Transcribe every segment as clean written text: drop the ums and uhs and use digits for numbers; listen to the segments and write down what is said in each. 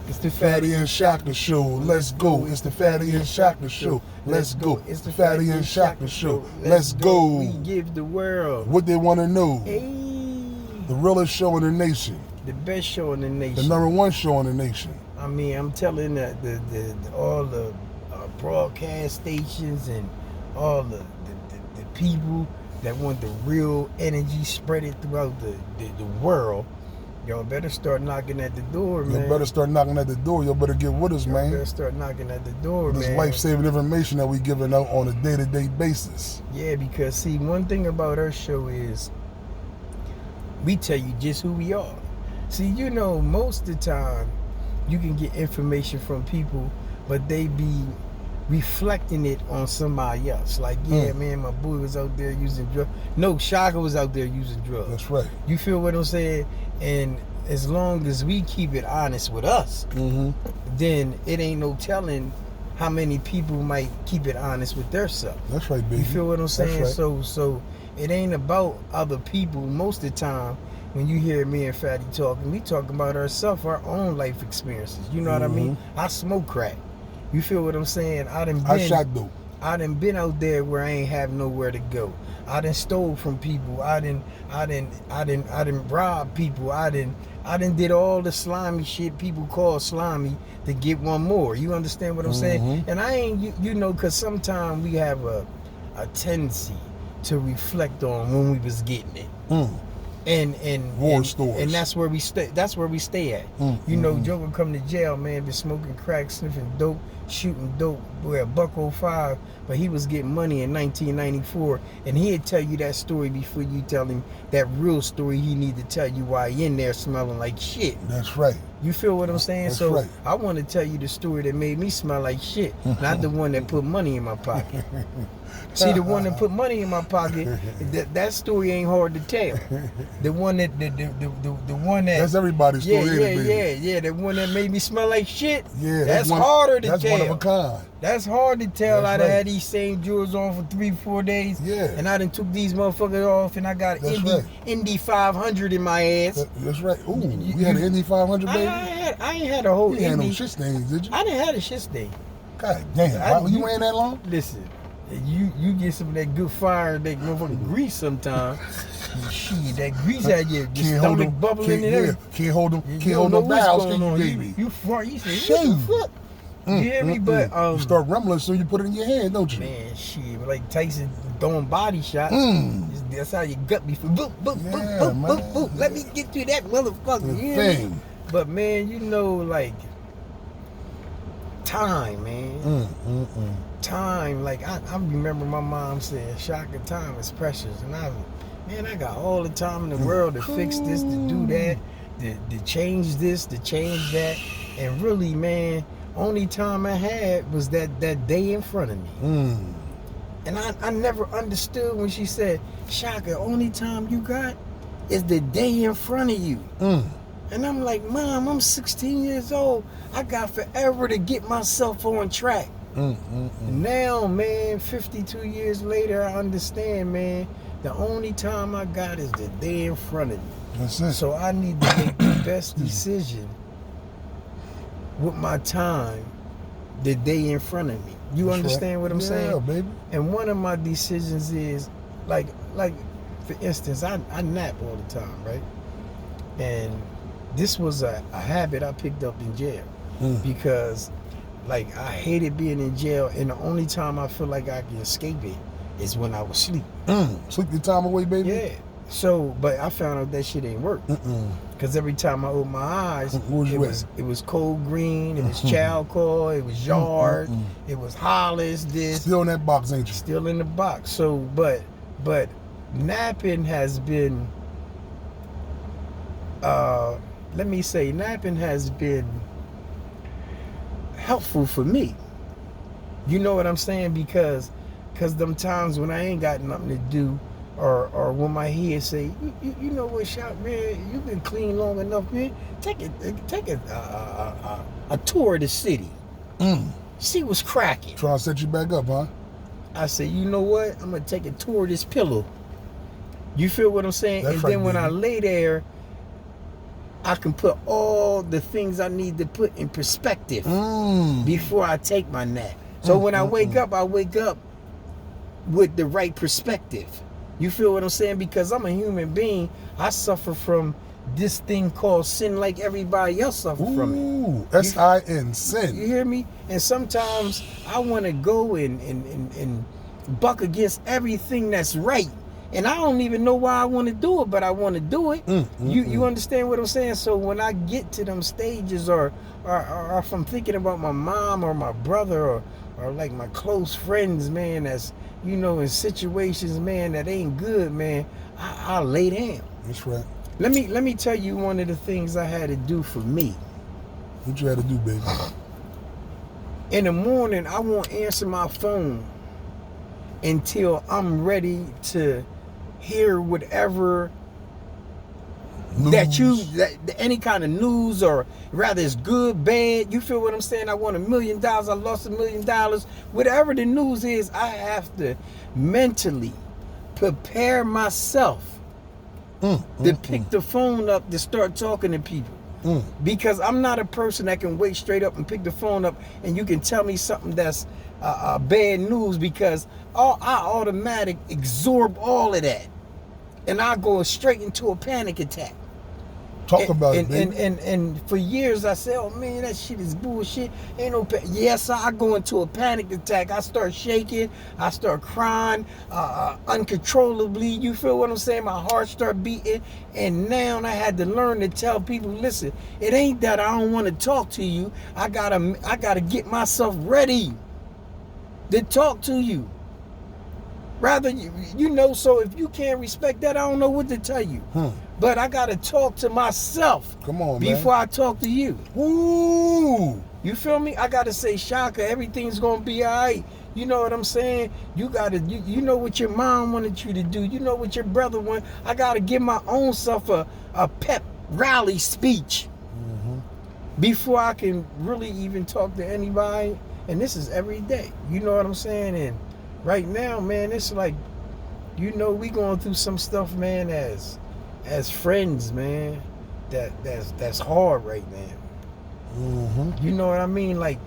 It's the Fatty and Shaka Show. Let's go. It's the Fatty and Shaka Show. Let's go. It's the Fatty and Shaka Show. Let's go. We give the world What they want to know. hey, The realest show in the nation. the best show in the nation. The number one show in the nation. I mean, I'm telling that all the broadcast stations and all the people that want the real energy spread it throughout the world. Y'all better start knocking at the door, man. You better start knocking at the door. Y'all better get with us, Y'all man. better start knocking at the door, This man. life-saving information that we giving out on a day-to-day basis. Yeah, because see, one thing about our show is we tell you just who we are. See, you know, most of the time you can get information from people, but they be reflecting it on somebody else. Like, yeah, man, my boy was out there using drugs. No, Shaka was out there using drugs. That's right. You feel what I'm saying? And as long as we keep it honest with us, then it ain't no telling how many people might keep it honest with their self. That's right, baby. You feel what I'm saying? That's right. So it ain't about other people. Most of the time, when you hear me and Fatty talking, we talking about ourselves, our own life experiences. You know what I mean? I smoke crack. You feel what I'm saying? I shot dope. I done been out there where I ain't have nowhere to go. I done stole from people. I done robbed people. I done did all the slimy shit people call slimy to get one more. You understand what I'm saying? And I ain't, you know, because sometimes we have a tendency to reflect on when we was getting it. And war stories. And that's where we stay. That's where we stay at. You know, Joker come to jail, man, been smoking crack, sniffing dope, shooting dope, boy, $105, but he was getting money in 1994, and he'd tell you that story before you tell him that real story he need to tell you why he in there smelling like shit. That's right. You feel what I'm saying? That's so right. I want to tell you the story that made me smell like shit, not the one that put money in my pocket. See, the one that put money in my pocket, that story ain't hard to tell. The one that the one that that's everybody's story. Yeah. The one that made me smell like shit. Yeah, that's harder to tell. That's one of a kind. That's hard to tell. That's I done right. had these same jewels on for 3-4 days. Yeah. And I done took these motherfuckers off, and I got Indy 500 in my ass. That's right. Ooh, you had an Indy 500, baby? I ain't had a whole You Indy. had no shit stains, did you? I didn't have a shit stain. God damn. You ran that long? Listen, you get some of that good fire, that motherfucking grease sometimes. Shit, that grease had your stomach bubbling and everything. Can't hold no bowels, can you, baby? You fart, you say, Shame. what the fuck? You hear me? But you start rumbling, so you put it in your hand, don't you? Man, shit, like Tyson throwing body shots. That's how your gut be. Boop, boop, Yeah, boop, man. boop, boop. Let me get to that motherfucker. You hear me? But man, you know, like time, man. Time. Like I remember my mom saying, "Shaka, time is precious," and I got all the time in the world to fix this, to do that, to change this, to change that, and really, man. Only time I had was that day in front of me. And I never understood when she said, Shaka, only time you got is the day in front of you. And I'm like, Mom, I'm 16 years old. I got forever to get myself on track. Now, man, 52 years later, I understand, man, the only time I got is the day in front of me. That's it. So I need to make the best decision with my time the day in front of me. You understand what I'm saying? Yeah, baby. And one of my decisions is like for instance, I nap all the time, right? And this was a habit I picked up in jail because like I hated being in jail, and the only time I feel like I can escape it is when I was asleep. Sleep your time away, baby? Yeah. So, but I found out that shit ain't work. Because every time I opened my eyes, it was Cold Green, it was Chalco, it was Yard, it was Hollis, this. Still in that box, ain't you? Still in the box. So, but napping has been, let me say, napping has been helpful for me. You know what I'm saying? Because them times when I ain't got nothing to do, or when my head say, you know what, Shot, man, you been clean long enough, man. Take a tour of the city. See what's cracking. Trying to set you back up, huh? I say, you know what? I'm gonna take a tour of this pillow. You feel what I'm saying? That's and right, then when baby. I lay there, I can put all the things I need to put in perspective before I take my nap. So when I wake up with the right perspective. You feel what I'm saying? Because I'm a human being. I suffer from this thing called sin like everybody else suffer from it. Ooh, S-I-N, sin. You hear me? And sometimes I want to go and buck against everything that's right. And I don't even know why I want to do it, but I want to do it. You understand what I'm saying? So when I get to them stages, or if I'm thinking about my mom or my brother or like my close friends, man, that's, you know, in situations, man, that ain't good, man, I'll lay down. That's right. Let me tell you one of the things I had to do for me. What you had to do, baby? In the morning, I won't answer my phone until I'm ready to hear whatever News. that any kind of news, or rather it's good, bad. You feel what I'm saying? I won $1 million. I lost $1 million. Whatever the news is, I have to mentally prepare myself to pick the phone up to start talking to people. Because I'm not a person that can wait straight up and pick the phone up and you can tell me something that's bad news, because I automatic absorb all of that and I go straight into a panic attack. Talk about it, baby. And for years I said, oh man, that shit is bullshit. Ain't no yes, I go into a panic attack. I start shaking. I start crying uncontrollably. You feel what I'm saying? My heart start beating. And now I had to learn to tell people, listen, it ain't that I don't want to talk to you. I gotta get myself ready to talk to you. Rather, you know, so if you can't respect that, I don't know what to tell you. But I got to talk to myself. Come on, before I talk to you. Ooh. You feel me? I got to say, Shaka, everything's going to be all right. You know what I'm saying? You got to, you know what your mom wanted you to do. You know what your brother wanted. I got to give my own self a pep rally speech before I can really even talk to anybody. And this is every day. You know what I'm saying? And right now, man, it's like, you know, we going through some stuff, man, as friends, man, that's hard right now. You know what I mean? Like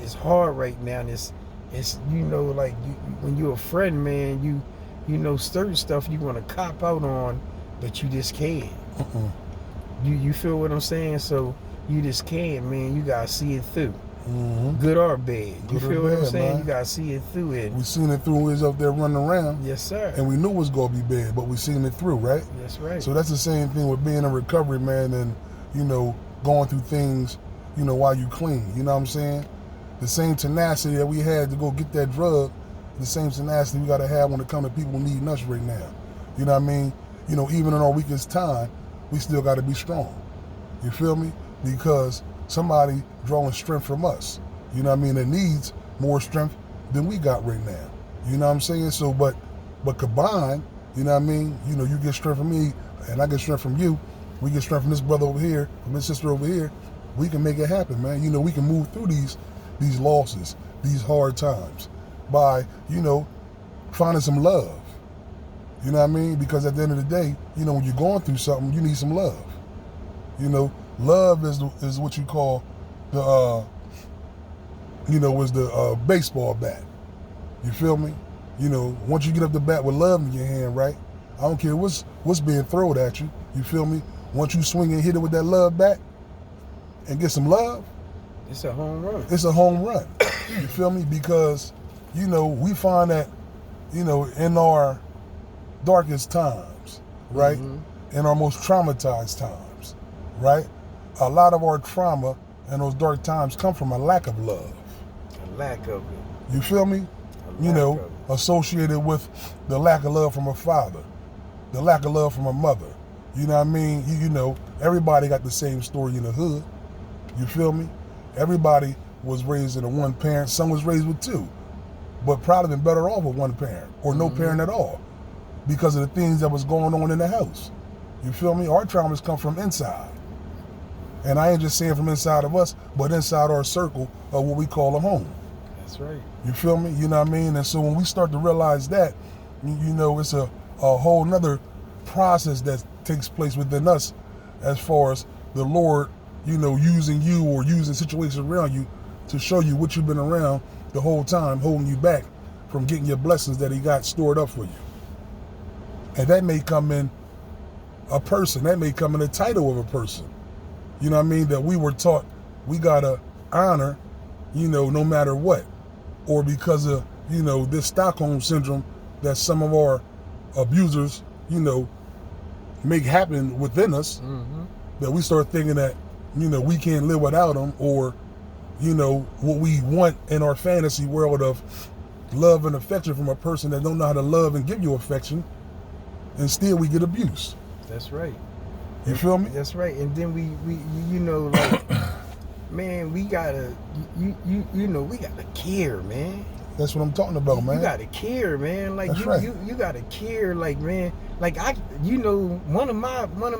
it's hard right now. And it's you know, like when you're a friend, man, you know certain stuff you want to cop out on, but you just can't. You feel what I'm saying? So you just can't, man. You gotta see it through. Good or bad. You feel what I'm saying? Man. You gotta see it through it. We seen it through when we was up there running around. Yes, sir. And we knew it was gonna be bad, but we seen it through, right? That's right. So that's the same thing with being in recovery, man, and, you know, going through things, you know, while you clean. You know what I'm saying? The same tenacity that we had to go get that drug, the same tenacity we gotta have when it comes to people needing us right now. You know what I mean? You know, even in our weakest time, we still gotta be strong. You feel me? Because somebody drawing strength from us, you know what I mean, that needs more strength than we got right now. You know what I'm saying? So, but combined, you know what I mean, you know, you get strength from me and I get strength from you. We get strength from this brother over here, from this sister over here. We can make it happen, man. You know, we can move through these losses, these hard times by, you know, finding some love. You know what I mean? Because at the end of the day, you know, when you're going through something, you need some love. You know, love is what you call the, you know, is the baseball bat. You feel me? You know, once you get up the bat with love in your hand, right? I don't care what's being thrown at you. You feel me? Once you swing and hit it with that love bat and get some love, it's a home run. It's a home run. You feel me? Because, you know, we find that, you know, in our darkest times, right? In our most traumatized times, right? A lot of our trauma and those dark times come from a lack of love. A lack of it. You feel me? You know, associated with the lack of love from a father, the lack of love from a mother. You know what I mean? You know, everybody got the same story in the hood. You feel me? Everybody was raised in a one parent. Some was raised with two, but probably been better off with one parent or no parent at all because of the things that was going on in the house. You feel me? Our traumas come from inside. And I ain't just saying from inside of us, but inside our circle of what we call a home. That's right. You feel me? You know what I mean? And so when we start to realize that, you know, it's a whole nother process that takes place within us as far as the Lord, using you or using situations around you to show you what you've been around the whole time, holding you back from getting your blessings that he got stored up for you. And that may come in a person, that may come in the title of a person. You know what I mean? That we were taught we gotta honor, no matter what. Or because of, this Stockholm syndrome that some of our abusers, make happen within us, that we start thinking that, we can't live without them, or, what we want in our fantasy world of love and affection from a person that don't know how to love and give you affection, and still we get abused. That's right. You feel me? That's right. And then we man, we gotta, we gotta care, man. That's what I'm talking about, man. You gotta care, man. Like That's right. you gotta care, like, man. Like one of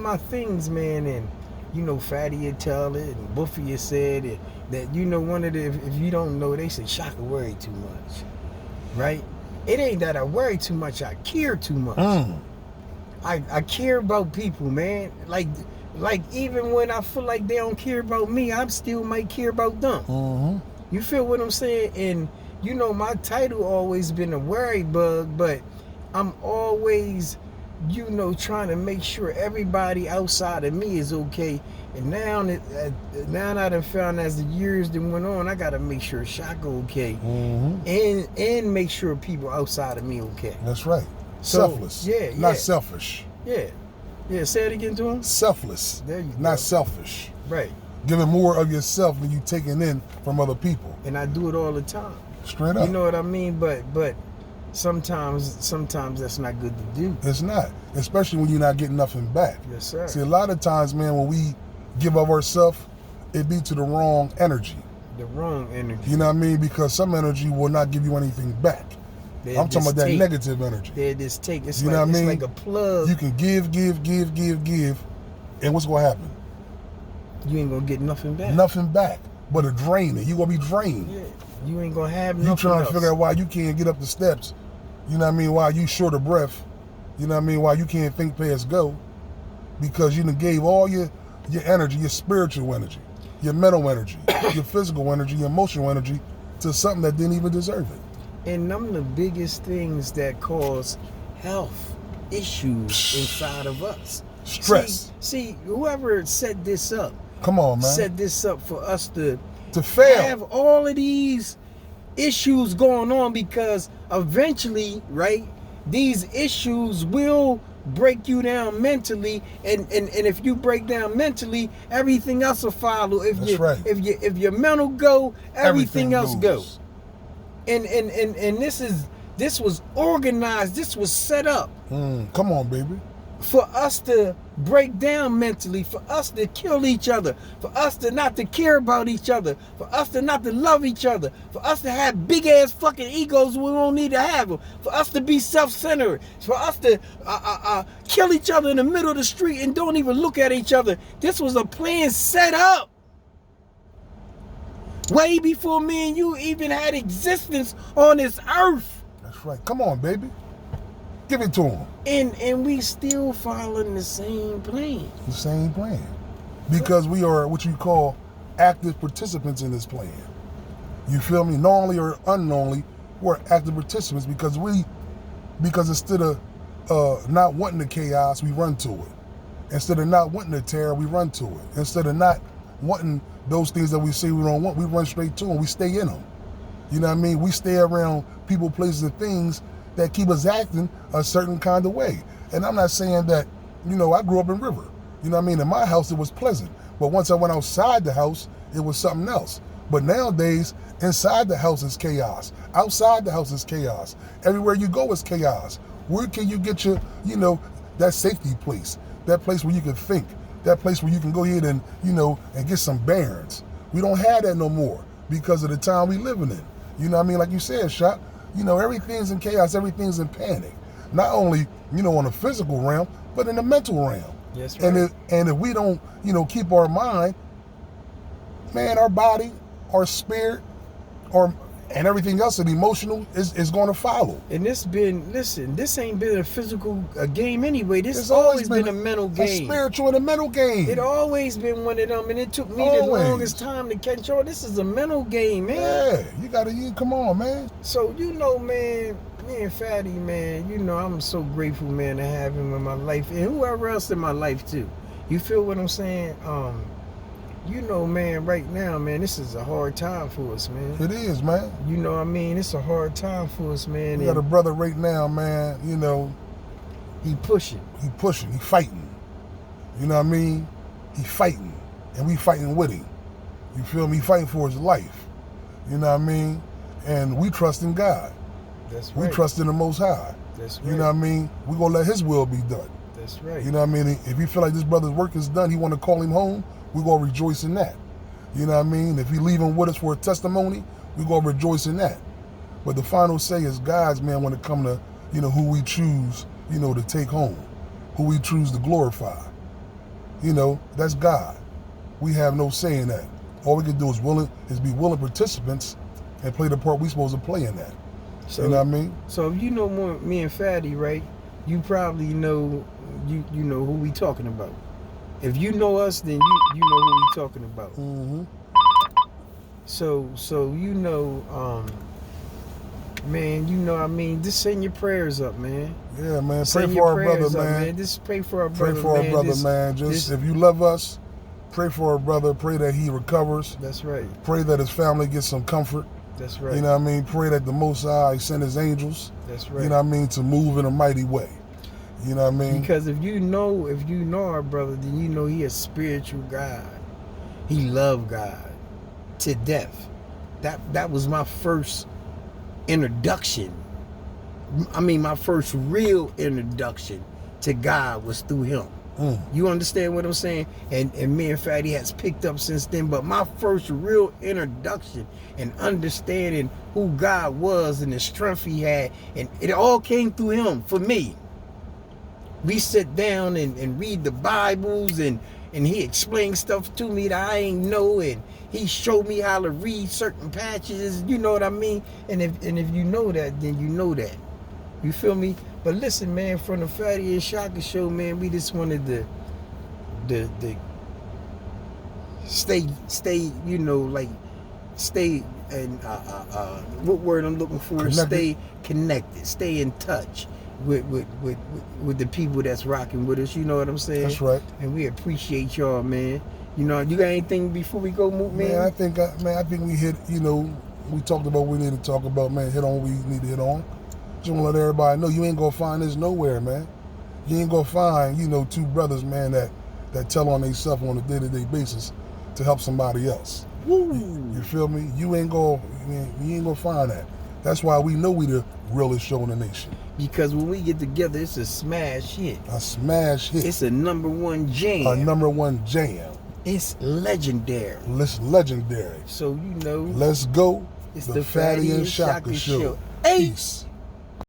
my things, man, and Fatty had tell it, and Buffy had said it, that one of the, if you don't know, they say Shaka worry too much, right? It ain't that I worry too much, I care too much. I care about people, man. Like even when I feel like they don't care about me, I still might care about them. You feel what I'm saying? And my title always been a worry bug, but I'm always, trying to make sure everybody outside of me is okay. And now I done found as the years that went on, I gotta make sure Shaka okay, and make sure people outside of me okay. That's right. So, Selfless. yeah. Not selfish. Yeah. Say it again to him. Selfless. There you go. Not selfish. Right. Giving more of yourself than you taking in from other people. And I do it all the time. Straight up. You know what I mean? But sometimes that's not good to do. It's not, especially when you're not getting nothing back. Yes, sir. See, a lot of times, man, when we give of ourselves, it be to the wrong energy. The wrong energy. You know what I mean? Because some energy will not give you anything back. I'm talking about that negative energy. They just take. It's you know what I mean? It's like a plug. You can give, and what's going to happen? You ain't gonna get nothing back. Nothing back, but a draining. You gonna be drained. Yeah. You ain't gonna have nothing. You trying else. to figure out why you can't get up the steps. You know what I mean? Why you short of breath. You know what I mean? Why you can't think past go. Because you done gave all your energy, your spiritual energy, your mental energy, your physical energy, your emotional energy to something that didn't even deserve it. And them the biggest things that cause health issues inside of us. Stress. See, whoever set this up. Come on, man. Set this up for us to fail. Have all of these issues going on, because eventually, right, these issues will break you down mentally, and if you break down mentally, everything else will follow. If your mental go, everything else goes. And this was organized, this was set up. Come on, baby. For us to break down mentally, for us to kill each other, for us to not to care about each other, for us to not to love each other, for us to have big ass fucking egos we don't need to have them, for us to be self-centered, for us to kill each other in the middle of the street and don't even look at each other. This was a plan set up way before me and you even had existence on this earth. That's right. Come on, baby. Give it to him. And we still following the same plan. The same plan. Because we are what you call active participants in this plan. You feel me? Knowingly or unknowingly, we're active participants because instead of not wanting the chaos, we run to it. Instead of not wanting the terror, we run to it. Instead of not wanting those things that we say we don't want, we run straight to them. We stay in them. You know what I mean? We stay around people, places, and things that keep us acting a certain kind of way. And I'm not saying that, I grew up in River. You know what I mean? In my house, it was pleasant. But once I went outside the house, it was something else. But nowadays, inside the house is chaos. Outside the house is chaos. Everywhere you go is chaos. Where can you get your, that safety place? That place where you can think. That place where you can go ahead and, and get some bearings. We don't have that no more because of the time we living in. You know what I mean? Like you said, Shot. Everything's in chaos, everything's in panic. Not only, on a physical realm, but in the mental realm. Yes, right. And if we don't, keep our mind, man, our body, our spirit, or And everything else and emotional is going to follow. And this ain't been a physical game anyway. This It's has always been a mental A game. spiritual and a mental game. It always been one of them, and it took me the longest time to catch on. This is a mental game, man. Yeah, come on, man. So, you know, man, me and Fatty, man, you know, I'm so grateful, man, to have him in my life, and whoever else in my life, too. You feel what I'm saying? You know, man, right now, man, this is a hard time for us, man. It is, man. You know what I mean? It's a hard time for us, man. We got a brother right now, man, you know. He pushing. He fighting. You know what I mean? He fighting. And we fighting with him. You feel me? He fighting for his life. You know what I mean? And we trust in God. That's right. We trust in the Most High. That's right. You know what I mean? We're going to let his will be done. That's right. You know what I mean? If you feel like this brother's work is done, he want to call him home, we're going to rejoice in that. You know what I mean? If he leave him with us for a testimony, we're going to rejoice in that. But the final say is God's, man, when it come to, you know, who we choose, you know, to take home, who we choose to glorify. You know, that's God. We have no say in that. All we can do is be willing participants and play the part we supposed to play in that. So, you know what I mean? So if you know more me and Fatty, right, you probably know you know who we talking about. If you know us, then you know who we talking about. Mm-hmm. So you know, man, you know what I mean, just send your prayers up, man. Yeah, man. Send pray your for our brother, prayers up, man. Just pray for our brother. Pray for our brother, man. Just if you love us, pray for our brother. Pray that he recovers. That's right. Pray that his family gets some comfort. That's right. You know what I mean? Pray that the Most High send his angels. That's right. You know what I mean? To move in a mighty way. You know what I mean? Because if you know our brother, then you know he a spiritual God. He loved God to death. That was my first introduction. I mean, my first real introduction to God was through him. You understand what I'm saying? And me and Fatty has picked up since then. But my first real introduction and understanding who God was and the strength he had, and it all came through him for me. We sit down and read the Bibles, and he explained stuff to me that I ain't know, and he showed me how to read certain passages. You know what I mean? And if you know that, then you know that. You feel me? But listen, man, from the Fatty and Shaka show, man, we just wanted to stay, you know, like stay and what word I'm looking for? Connected. Stay connected, stay in touch with the people that's rocking with us. You know what I'm saying? That's right. And we appreciate y'all, man. You know, you got anything before we go, man? Man, I think we hit, you know, we talked about what we need to talk about, man. Hit on what we need to hit on. Just want to let everybody know you ain't gonna find this nowhere, man. You ain't gonna find, you know, two brothers, man, that tell on themselves on a day-to-day basis to help somebody else. Woo. You feel me? You ain't gonna find that. That's why we know we the realest show in the nation. Because when we get together, it's a smash hit. A smash hit. It's a #1 jam. A #1 jam. It's legendary. It's legendary. So, you know. Let's go. It's the Fatty and Shaka show. Peace.